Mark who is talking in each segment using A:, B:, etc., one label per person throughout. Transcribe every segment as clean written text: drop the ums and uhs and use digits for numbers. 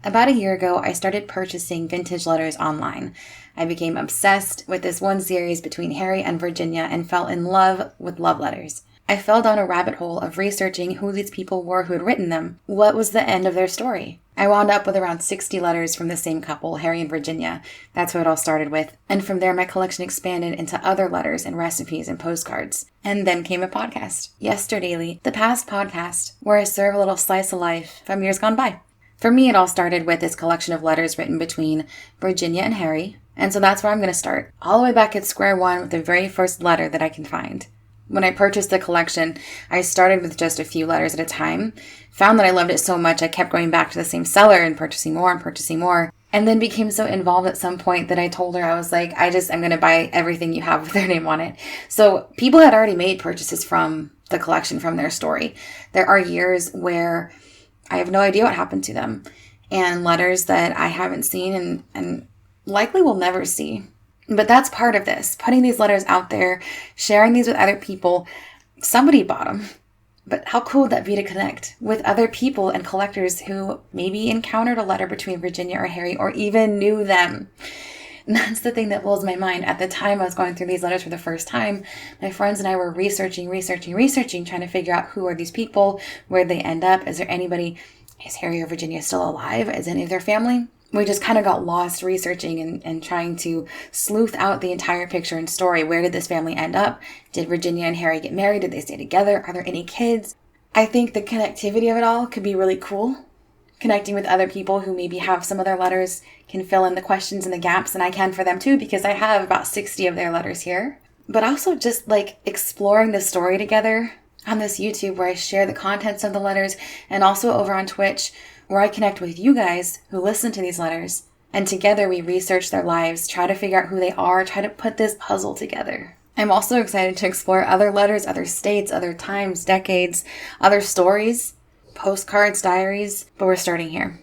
A: About a year ago, I started purchasing vintage letters online. I became obsessed with this one series between Harry and Virginia and fell in love with love letters. I fell down a rabbit hole of researching who these people were who had written them. What was the end of their story? I wound up with around 60 letters from the same couple, Harry and Virginia. That's what it all started with. And from there, my collection expanded into other letters and recipes and postcards. And then came a podcast, Yesterdaily, the past podcast, where I serve a little slice of life from years gone by. For me, it all started with this collection of letters written between Virginia and Harry. And so that's where I'm going to start, all the way back at square one with the very first letter that I can find. When I purchased the collection, I started with just a few letters at a time, found that I loved it so much I kept going back to the same seller and purchasing more, and then became so involved at some point that I told her, I was like, I'm going to buy everything you have with their name on it. So people had already made purchases from the collection, from their story. There are years where I have no idea what happened to them, and letters that I haven't seen and likely will never see. But that's part of this, putting these letters out there, sharing these with other people. Somebody bought them. But how cool would that be to connect with other people and collectors who maybe encountered a letter between Virginia or Harry or even knew them? And that's the thing that blows my mind. At the time I was going through these letters for the first time, my friends and I were researching, trying to figure out who are these people, where'd they end up, is Harry or Virginia still alive? Is any of their family? We just kind of got lost researching and trying to sleuth out the entire picture and story. Where did this family end up? Did Virginia and Harry get married? Did they stay together? Are there any kids? I think the connectivity of it all could be really cool. Connecting with other people who maybe have some of their letters can fill in the questions and the gaps, and I can for them too, because I have about 60 of their letters here. But also just like exploring the story together on this YouTube where I share the contents of the letters, and also over on Twitch where I connect with you guys who listen to these letters, and together we research their lives, try to figure out who they are, try to put this puzzle together. I'm also excited to explore other letters, other states, other times, decades, other stories, postcards, diaries, but we're starting here.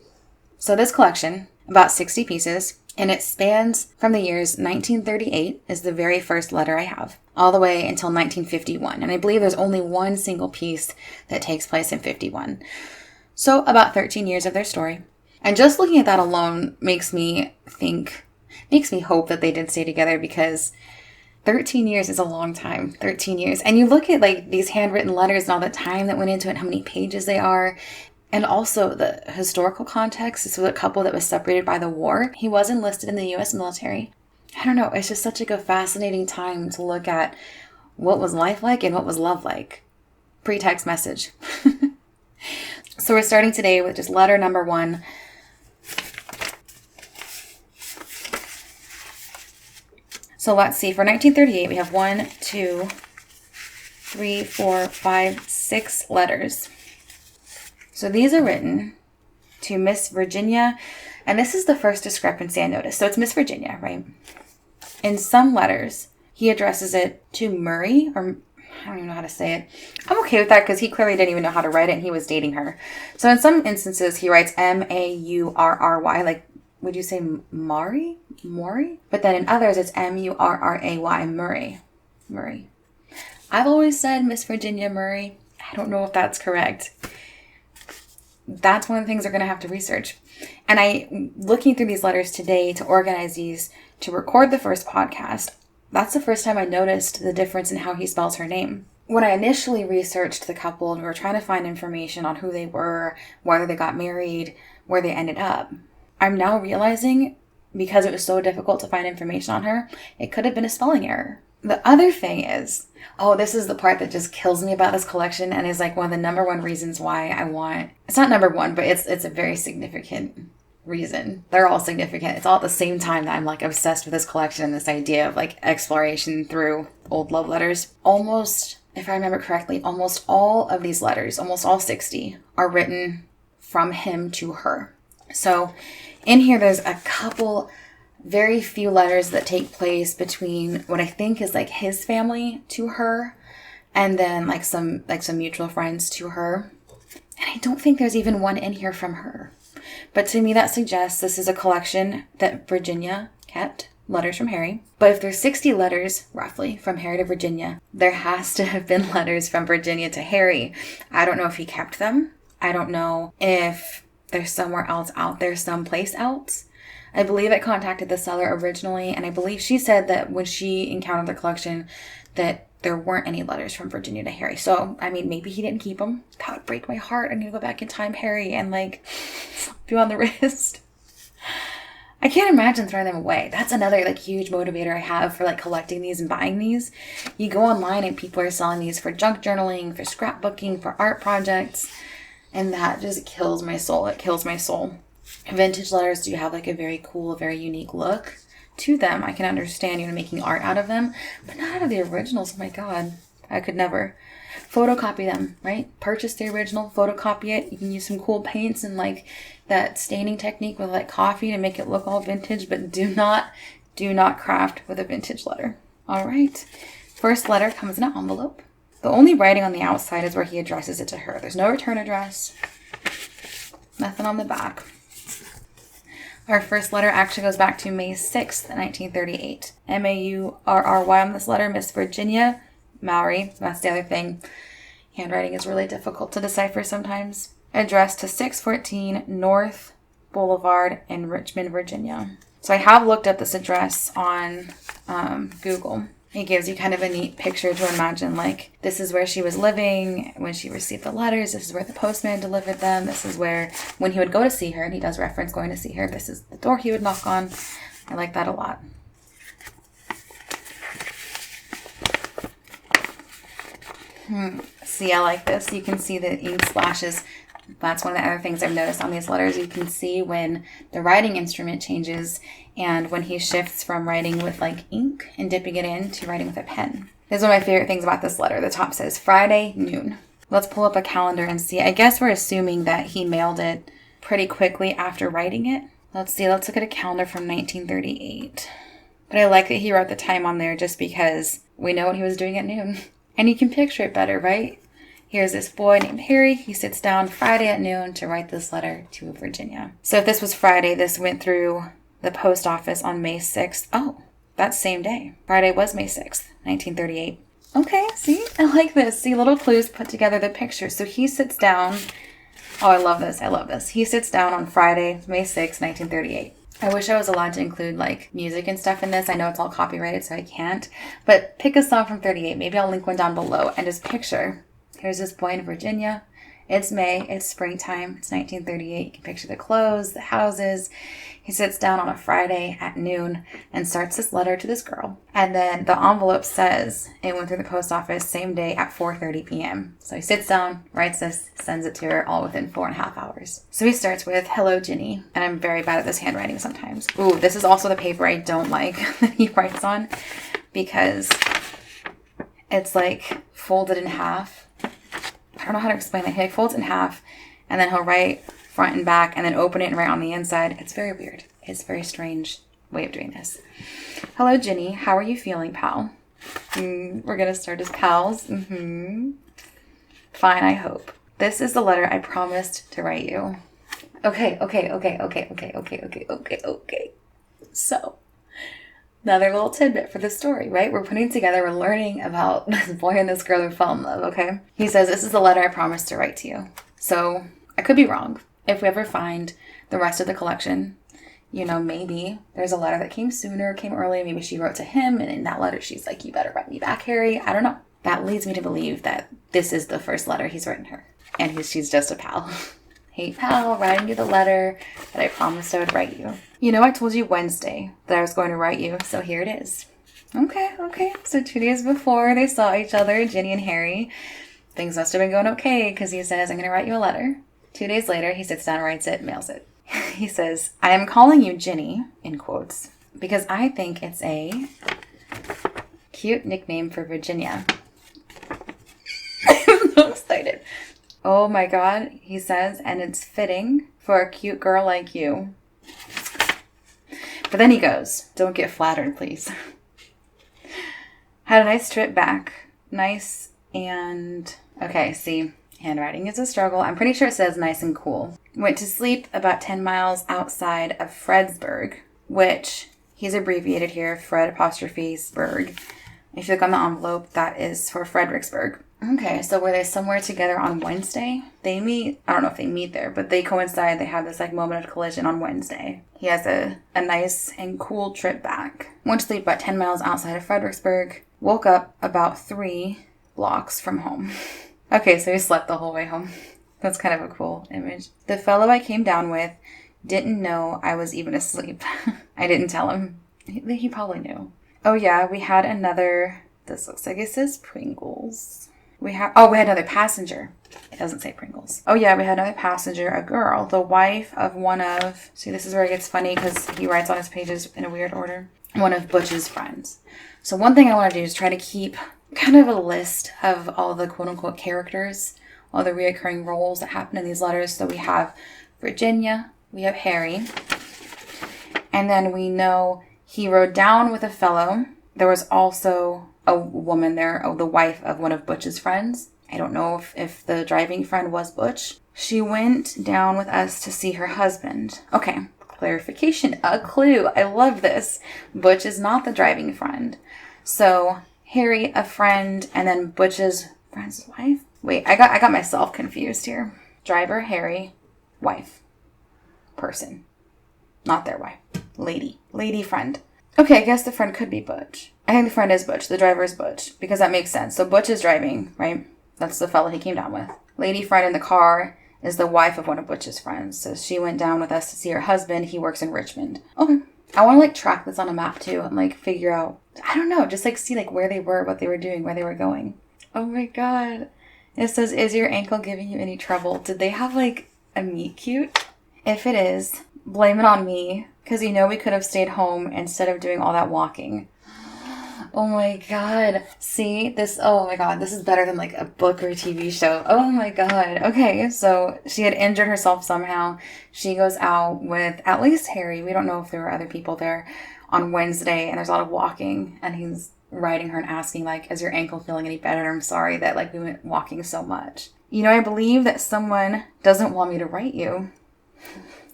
A: So this collection, about 60 pieces, and it spans from the years 1938 is the very first letter I have, all the way until 1951. And I believe there's only one single piece that takes place in 51. So about 13 years of their story. And just looking at that alone makes me hope that they did stay together, because 13 years is a long time. 13 years. And you look at like these handwritten letters and all the time that went into it, how many pages they are, and also the historical context. This was a couple that was separated by the war. He was enlisted in the U.S. military. I don't know. It's just such a fascinating time to look at what was life like and what was love like. Pre-text message. So we're starting today with just letter number 1. So let's see. For 1938, we have 1, 2, 3, 4, 5, 6 letters. So these are written to Miss Virginia, and this is the first discrepancy I noticed. So it's Miss Virginia, right? In some letters, he addresses it to Murray, or I don't even know how to say it. I'm okay with that because he clearly didn't even know how to write it and he was dating her. So in some instances, he writes Maurry, like, would you say Maury? But then in others, it's Murray, Murray. I've always said Miss Virginia Murray. I don't know if that's correct. That's one of the things they're going to have to research. And looking through these letters today to organize these, to record the first podcast, that's the first time I noticed the difference in how he spells her name. When I initially researched the couple and we were trying to find information on who they were, whether they got married, where they ended up, I'm now realizing, because it was so difficult to find information on her, it could have been a spelling error. The other thing is, this is the part that just kills me about this collection and is like one of the number one reasons why it's not number one, but it's a very significant reason. They're all significant. It's all at the same time that I'm like obsessed with this collection and this idea of like exploration through old love letters. Almost, if I remember correctly, almost all of these letters, almost all 60, are written from him to her. So in here, there's a couple, very few letters that take place between what I think is like his family to her, and then like some mutual friends to her. And I don't think there's even one in here from her. But to me, that suggests this is a collection that Virginia kept, letters from Harry. But if there's 60 letters, roughly, from Harry to Virginia, there has to have been letters from Virginia to Harry. I don't know if he kept them. I don't know if they're somewhere else out there, someplace else. I believe it contacted the seller originally, and I believe she said that when she encountered the collection that there weren't any letters from Virginia to Harry. So, I mean, maybe he didn't keep them. That would break my heart. I need to go back in time, Harry, and like slap you on the wrist. I can't imagine throwing them away. That's another like huge motivator I have for like collecting these and buying these. You go online and people are selling these for junk journaling, for scrapbooking, for art projects, and that just kills my soul. It kills my soul. Vintage letters do have like a very cool, very unique look to them. I can understand, making art out of them, but not out of the originals. Oh my God, I could never. Photocopy them, right? Purchase the original, photocopy it. You can use some cool paints and like that staining technique with like coffee to make it look all vintage, but do not craft with a vintage letter. All right. First letter comes in an envelope. The only writing on the outside is where he addresses it to her. There's no return address. Nothing on the back. Our first letter actually goes back to May 6th, 1938. Maurry on this letter, Miss Virginia Maury. That's the other thing. Handwriting is really difficult to decipher sometimes. Addressed to 614 North Boulevard in Richmond, Virginia. So I have looked up this address on Google. It gives you kind of a neat picture to imagine, like, this is where she was living when she received the letters. This is where the postman delivered them. This is where, when he would go to see her, and he does reference going to see her, this is the door he would knock on. I like that a lot. See, I like this. You can see the ink splashes. That's one of the other things I've noticed on these letters. You can see when the writing instrument changes and when he shifts from writing with like ink and dipping it in to writing with a pen. This is one of my favorite things about this letter. The top says Friday, noon. Let's pull up a calendar and see. I guess we're assuming that he mailed it pretty quickly after writing it. Let's see. Let's look at a calendar from 1938. But I like that he wrote the time on there just because we know what he was doing at noon. And you can picture it better, right? Here's this boy named Harry. He sits down Friday at noon to write this letter to Virginia. So if this was Friday, this went through the post office on May 6th. Oh, that same day. Friday was May 6th, 1938. Okay, see? I like this. See, little clues put together the picture. So he sits down. Oh, I love this. I love this. He sits down on Friday, May 6th, 1938. I wish I was allowed to include like music and stuff in this. I know it's all copyrighted, so I can't. But pick a song from 38. Maybe I'll link one down below and just picture. Here's this boy in Virginia. It's May. It's springtime. It's 1938. You can picture the clothes, the houses. He sits down on a Friday at noon and starts this letter to this girl. And then the envelope says it went through the post office same day at 4:30 p.m. So he sits down, writes this, sends it to her all within 4.5 hours. So he starts with, "Hello, Ginny." And I'm very bad at this handwriting sometimes. Ooh, this is also the paper I don't like that he writes on because it's like folded in half. I don't know how to explain it. He like folds it in half and then he'll write front and back and then open it and write on the inside. It's very weird. It's a very strange way of doing this. "Hello, Ginny. How are you feeling, pal?" We're going to start as pals. Fine, I hope. "This is the letter I promised to write you." Okay. So, another little tidbit for the story, right? We're learning about this boy and this girl who fell in love, okay? He says, "This is the letter I promised to write to you." So, I could be wrong. If we ever find the rest of the collection, maybe there's a letter that came sooner, came early. Maybe she wrote to him, and in that letter, she's like, "You better write me back, Harry." I don't know. That leads me to believe that this is the first letter he's written her. And she's just a pal. "Hey, pal, writing you the letter that I promised I would write you. I told you Wednesday that I was going to write you, so here it is." Okay. So 2 days before they saw each other, Ginny and Harry, things must have been going okay because he says, "I'm going to write you a letter." 2 days later, he sits down, writes it, mails it. He says, "I am calling you Ginny," in quotes, "because I think it's a cute nickname for Virginia." I'm so excited. "Oh my God," he says, "and it's fitting for a cute girl like you." But then he goes, "Don't get flattered, please." "Had a nice trip back. Nice and..." Okay, see, handwriting is a struggle. I'm pretty sure it says nice and cool. "Went to sleep about 10 miles outside of Fredericksburg," which he's abbreviated here, Fred apostrophe Berg. If you look on the envelope, that is for Fredericksburg. Okay, so were they somewhere together on Wednesday? They meet, I don't know if they meet there, but they coincide. They have this like moment of collision on Wednesday. He has a nice and cool trip back. Went to sleep about 10 miles outside of Fredericksburg. Woke up about 3 blocks from home. Okay, so he slept the whole way home. That's kind of a cool image. The fellow I came down with didn't know I was even asleep. I didn't tell him. He probably knew. Oh yeah, we had another, this looks like it says Pringles. We had another passenger. It doesn't say Pringles. Oh yeah, we had another passenger, a girl, the wife of one of, see, this is where it gets funny because he writes on his pages in a weird order, one of Butch's friends. So one thing I want to do is try to keep kind of a list of all the quote unquote characters, all the reoccurring roles that happen in these letters. So we have Virginia, we have Harry, and then we know he rode down with a fellow. There was also a woman there, the wife of one of Butch's friends. I don't know if the driving friend was Butch. She went down with us to see her husband. Okay, clarification, a clue. I love this. Butch is not the driving friend. So Harry, a friend, and then Butch's friend's wife. Wait, I got myself confused here. Driver, Harry, wife, person, not their wife, lady friend. Okay, I guess the friend could be Butch. I think the friend is Butch. The driver is Butch. Because that makes sense. So Butch is driving, right? That's the fellow he came down with. Lady friend in the car is the wife of one of Butch's friends. So she went down with us to see her husband. He works in Richmond. Okay. I want to like track this on a map too and like figure out, I don't know, just like see like where they were, what they were doing, where they were going. Oh my God. It says, is your ankle giving you any trouble? Did they have like a meet cute? If it is, blame it on me. Because you know we could have stayed home instead of doing all that walking. Oh my God. See, this, oh my God, this is better than like a book or a TV show. Oh my God. Okay, so she had injured herself somehow. She goes out with at least Harry. We don't know if there were other people there on Wednesday, and there's a lot of walking, and he's writing her and asking like, is your ankle feeling any better? I'm sorry that like we went walking so much. You know, I believe that someone doesn't want me to write you,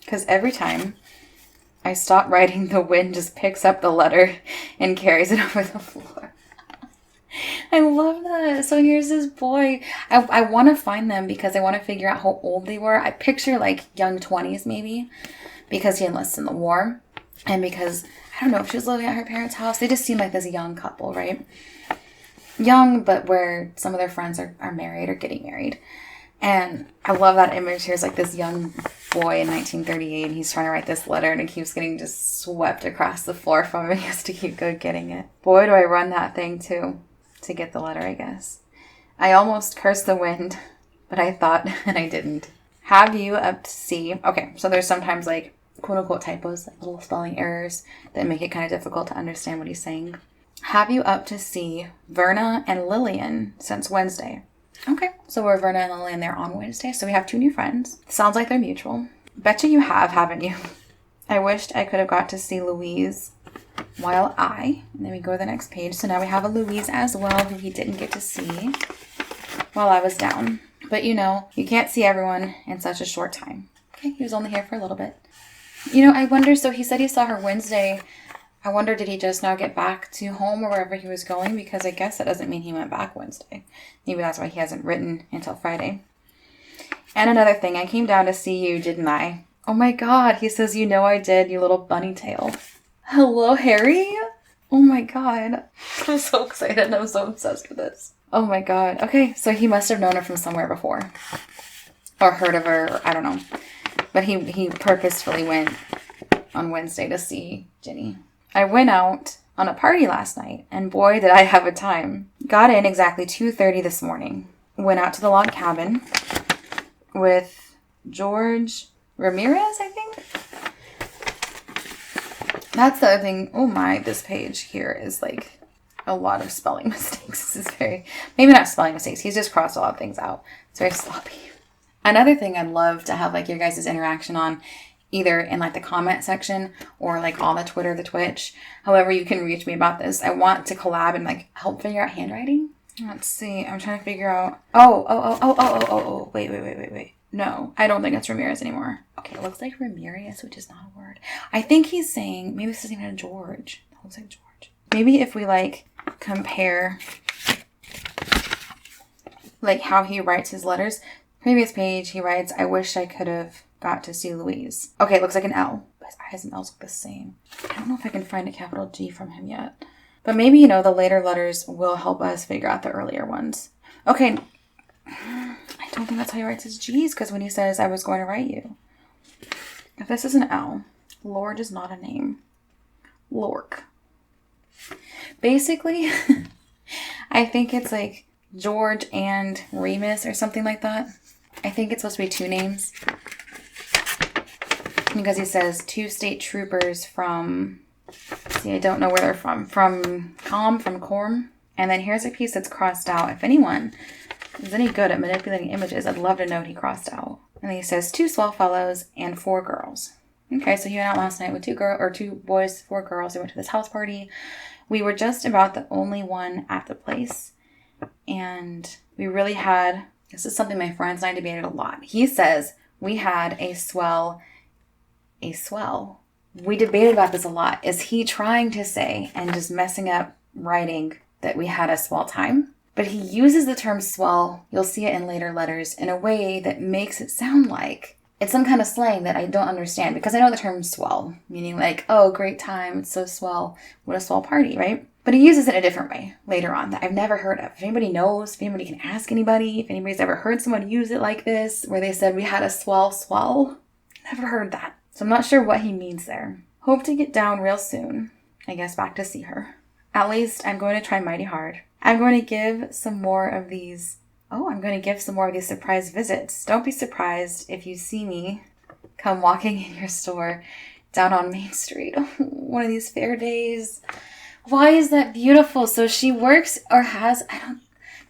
A: because every time I stop writing, the wind just picks up the letter and carries it over the floor. I love that. So here's this boy. I want to find them because I want to figure out how old they were. I picture like young 20s maybe, because he enlisted in the war. And because, I don't know if she was living at her parents' house. They just seem like this young couple, right? Young, but where some of their friends are married or getting married. And I love that image. Here's like this young boy in 1938. He's trying to write this letter and it keeps getting just swept across the floor from him. He has to keep getting it. Boy, do I run that thing too to get the letter, I guess. I almost cursed the wind, but I thought, and I didn't. Have you up to see? Okay, so there's sometimes like quote unquote typos, like little spelling errors that make it kind of difficult to understand what he's saying. Have you up to see Verna and Lillian since Wednesday? Okay, so we're Verna and Lillian there on Wednesday, so we have 2 new friends. Sounds like they're mutual. Betcha you have, haven't you? I wished I could have got to see Louise and then we go to the next page. So now we have a Louise as well who he didn't get to see while I was down. But you know, you can't see everyone in such a short time. Okay, he was only here for a little bit. You know, I wonder, so he said he saw her Wednesday. I wonder, did he just now get back to home or wherever he was going? Because I guess that doesn't mean he went back Wednesday. Maybe that's why he hasn't written until Friday. And another thing, I came down to see you, didn't I? Oh my God, he says, you know I did, you little bunny tail. Hello, Harry? Oh my God. I'm so excited and I'm so obsessed with this. Oh my God. Okay, so he must have known her from somewhere before. Or heard of her, or I don't know. But he purposefully went on Wednesday to see Ginny. I went out on a party last night, and boy, did I have a time. Got in exactly 2:30 this morning. Went out to the log cabin with George Ramirez, I think. That's the other thing. Oh my, this page here is like a lot of spelling mistakes. This is maybe not spelling mistakes. He's just crossed a lot of things out. It's very sloppy. Another thing I'd love to have like your guys' interaction on, either in like the comment section or like on the Twitter, the Twitch, however you can reach me about this. I want to collab and like help figure out handwriting. Let's see. I'm trying to figure out. Wait. No, I don't think it's Ramirez anymore. Okay, it looks like Ramirez, which is not a word. I think he's saying, maybe this isn't even a George. It looks like George. Maybe if we like compare like how he writes his letters. Previous page, he writes, I wish I could have got to see Louise. Okay, it looks like an L. But his I's and L's look the same. I don't know if I can find a capital G from him yet. But maybe, you know, the later letters will help us figure out the earlier ones. Okay. I don't think that's how he writes his G's, because when he says, I was going to write you. If this is an L, Lord is not a name. Lork. Basically, I think it's like George and Remus or something like that. I think it's supposed to be two names. Because he says 2 state troopers from, see, I don't know where they're from Corm. And then here's a piece that's crossed out. If anyone is any good at manipulating images, I'd love to know what he crossed out. And then he says 2 swell fellows and 4 girls. Okay, so he went out last night with 2 boys, 4 girls. They went to this house party. We were just about the only one at the place. And we really had, this is something my friends and I debated a lot. He says we had a swell. We debated about this a lot. Is he trying to say, and just messing up writing, that we had a swell time? But he uses the term swell, you'll see it in later letters, in a way that makes it sound like it's some kind of slang that I don't understand, because I know the term swell, meaning like, oh, great time, it's so swell, what a swell party, right? But he uses it a different way later on that I've never heard of. If anybody knows, if anybody can ask anybody, if anybody's ever heard someone use it like this, where they said we had a swell, never heard that. So I'm not sure what he means there. Hope to get down real soon. I guess back to see her. At least I'm going to try mighty hard. I'm going to give some more of these surprise visits. Don't be surprised if you see me come walking in your store down on Main Street one of these fair days. Why is that beautiful? So she works or has,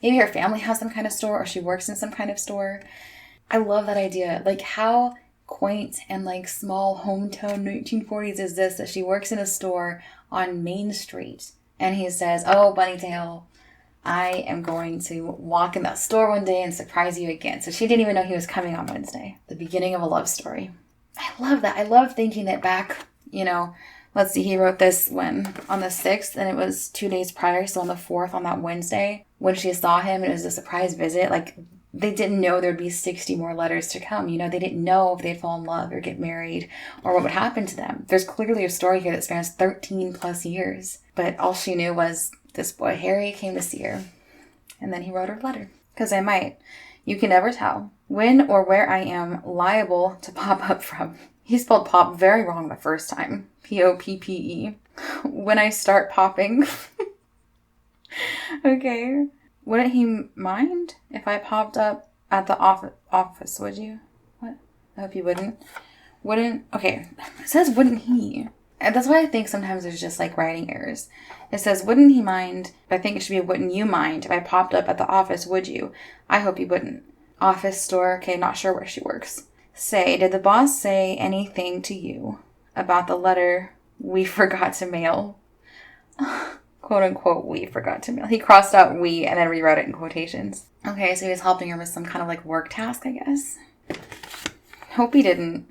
A: maybe her family has some kind of store, or she works in some kind of store. I love that idea. Like, how quaint and like small hometown 1940s is this, that she works in a store on Main Street, and he says, oh, Bunnytail, I am going to walk in that store one day and surprise you again. So she didn't even know he was coming on Wednesday. The beginning of a love story. I love that. I love thinking that back, you know, let's see, he wrote this on the 6th, and it was 2 days prior, so on the 4th, on that Wednesday, when she saw him, it was a surprise visit. Like, they didn't know there'd be 60 more letters to come. You know, they didn't know if they'd fall in love or get married or what would happen to them. There's clearly a story here that spans 13 plus years. But all she knew was this boy, Harry, came to see her. And then he wrote her a letter. Because I might. You can never tell when or where I am liable to pop up from. He spelled pop very wrong the first time. P-O-P-P-E. When I start popping. Okay. Wouldn't he mind if I popped up at the office, would you? What? I hope you wouldn't. Okay. It says, wouldn't he? And that's why I think sometimes there's just like writing errors. It says, wouldn't he mind? I think it should be, wouldn't you mind if I popped up at the office, would you? I hope you wouldn't. Office, store, okay, not sure where she works. Say, did the boss say anything to you about the letter we forgot to mail? Quote unquote, we forgot to mail. He crossed out we and then rewrote it in quotations. Okay, so he was helping her with some kind of like work task, I guess. Hope he didn't.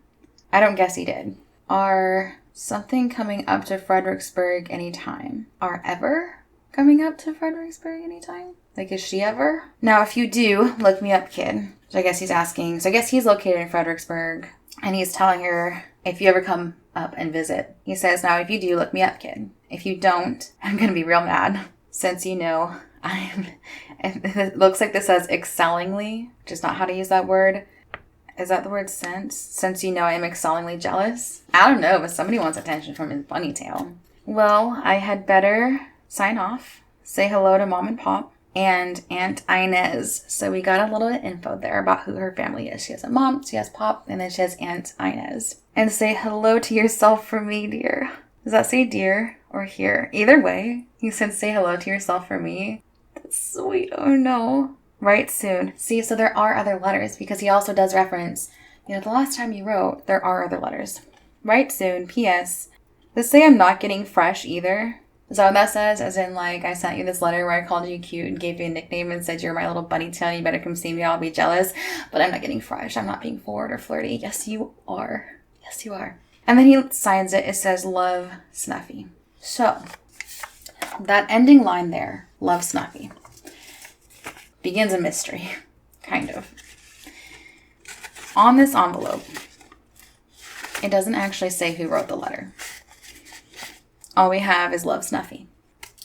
A: I don't guess he did. Are something coming up to Fredericksburg anytime? Are ever coming up to Fredericksburg anytime? Like, is she ever? Now, if you do, look me up, kid. So I guess he's asking. So I guess he's located in Fredericksburg. And he's telling her, if you ever come up and visit. He says, now, if you do, look me up, kid. If you don't, I'm going to be real mad. Since you know, it looks like this says excellingly, which is not how to use that word. Is that the word since? Since you know I am excellingly jealous? I don't know, but somebody wants attention from his bunny tail. Well, I had better sign off, say hello to Mom and Pop, and Aunt Inez. So we got a little bit of info there about who her family is. She has a mom, she has Pop, and then she has Aunt Inez. And say hello to yourself for me, dear. Does that say dear or here? Either way, he said say hello to yourself for me. That's sweet. Oh no. Write soon. See, so there are other letters, because he also does reference, you know, the last time you wrote, there are other letters. Write soon. P.S. Does say I'm not getting fresh either? Is that what that says? As in, like, I sent you this letter where I called you cute and gave you a nickname and said you're my little bunny tail, you better come see me, I'll be jealous. But I'm not getting fresh. I'm not being forward or flirty. Yes, you are. Yes, you are. And then he signs it. It says, love, Snuffy. So, that ending line there, love, Snuffy. begins a mystery, kind of. On this envelope, it doesn't actually say who wrote the letter. All we have is Love, Snuffy.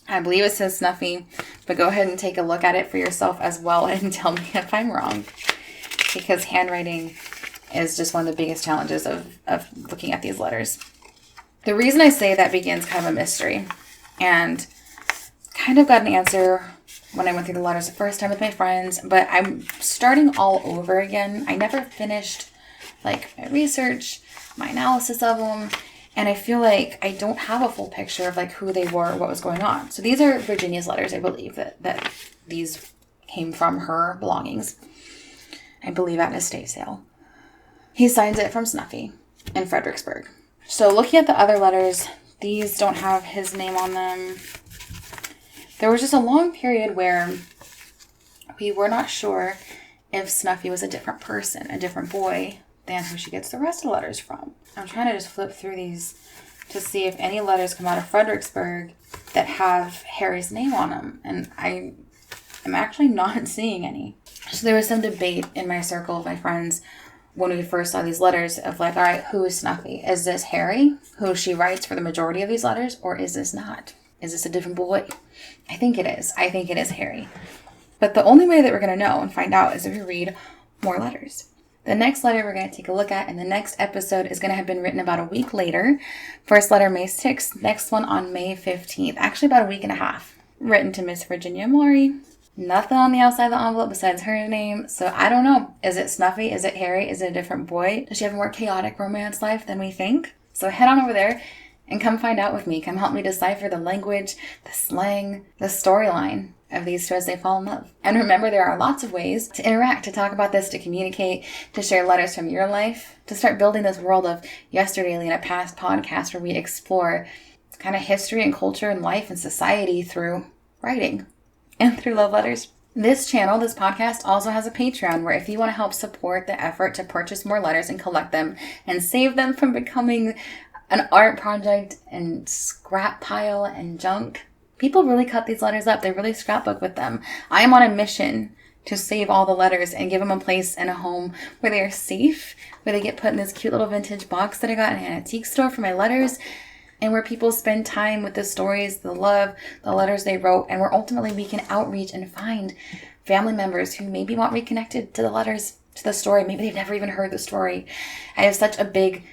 A: I believe it says Snuffy, but go ahead and take a look at it for yourself as well and tell me if I'm wrong. Because handwriting is just one of the biggest challenges of looking at these letters. The reason I say that begins kind of a mystery, and kind of got an answer when I went through the letters the first time with my friends, but I'm starting all over again. I never finished my research, my analysis of them, and I feel like I don't have a full picture of who they were, what was going on. So these are Virginia's letters. I believe that these came from her belongings. I believe at an estate sale. He signs it from Snuffy in Fredericksburg. So looking at the other letters, these don't have his name on them. There was just a long period where we were not sure if Snuffy was a different person, a different boy, than who she gets the rest of the letters from. I'm trying to just flip through these to see if any letters come out of Fredericksburg that have Harry's name on them. And I am actually not seeing any. So there was some debate in my circle of my friends when we first saw these letters of all right, who is Snuffy? Is this Harry, who she writes for the majority of these letters, or is this not? Is this a different boy? I think it is. I think it is Harry. But the only way that we're going to know and find out is if we read more letters. The next letter we're going to take a look at in the next episode is going to have been written about a week later. First letter May 6th, next one on May 15th. Actually about a week and a half. Written to Miss Virginia Maury. Nothing on the outside of the envelope besides her name. So I don't know. Is it Snuffy? Is it Harry? Is it a different boy? Does she have a more chaotic romance life than we think? So head on over there and come find out with me. Come help me decipher the language, the slang, the storyline of these two as they fall in love. And remember, there are lots of ways to interact, to talk about this, to communicate, to share letters from your life, to start building this world of Yesterdaily in a past podcast where we explore kind of history and culture and life and society through writing and through love letters. This channel, this podcast, also has a Patreon where if you want to help support the effort to purchase more letters and collect them and save them from becoming an art project and scrap pile and junk. People really cut these letters up. They really scrapbook with them. I am on a mission to save all the letters and give them a place and a home where they are safe, where they get put in this cute little vintage box that I got in an antique store for my letters, and where people spend time with the stories, the love, the letters they wrote, and where ultimately we can outreach and find family members who maybe want reconnected to the letters, to the story. Maybe they've never even heard the story. I have such a big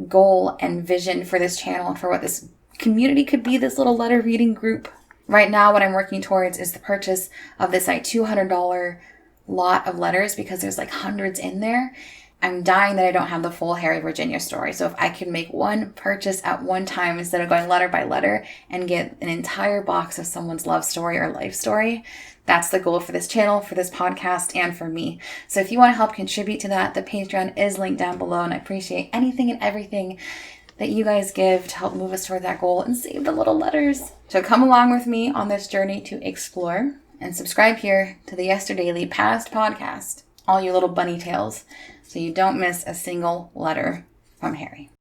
A: goal and vision for this channel and for what this community could be, this little letter reading group. Right now, what I'm working towards is the purchase of this $200 lot of letters because there's hundreds in there. I'm dying that I don't have the full Harry Virginia story. So if I could make one purchase at one time instead of going letter by letter and get an entire box of someone's love story or life story, that's the goal for this channel, for this podcast, and for me. So if you want to help contribute to that, the Patreon is linked down below, and I appreciate anything and everything that you guys give to help move us toward that goal and save the little letters. So come along with me on this journey to explore and subscribe here to the Yesterdaily Past podcast, all you little bunny tails, so you don't miss a single letter from Harry.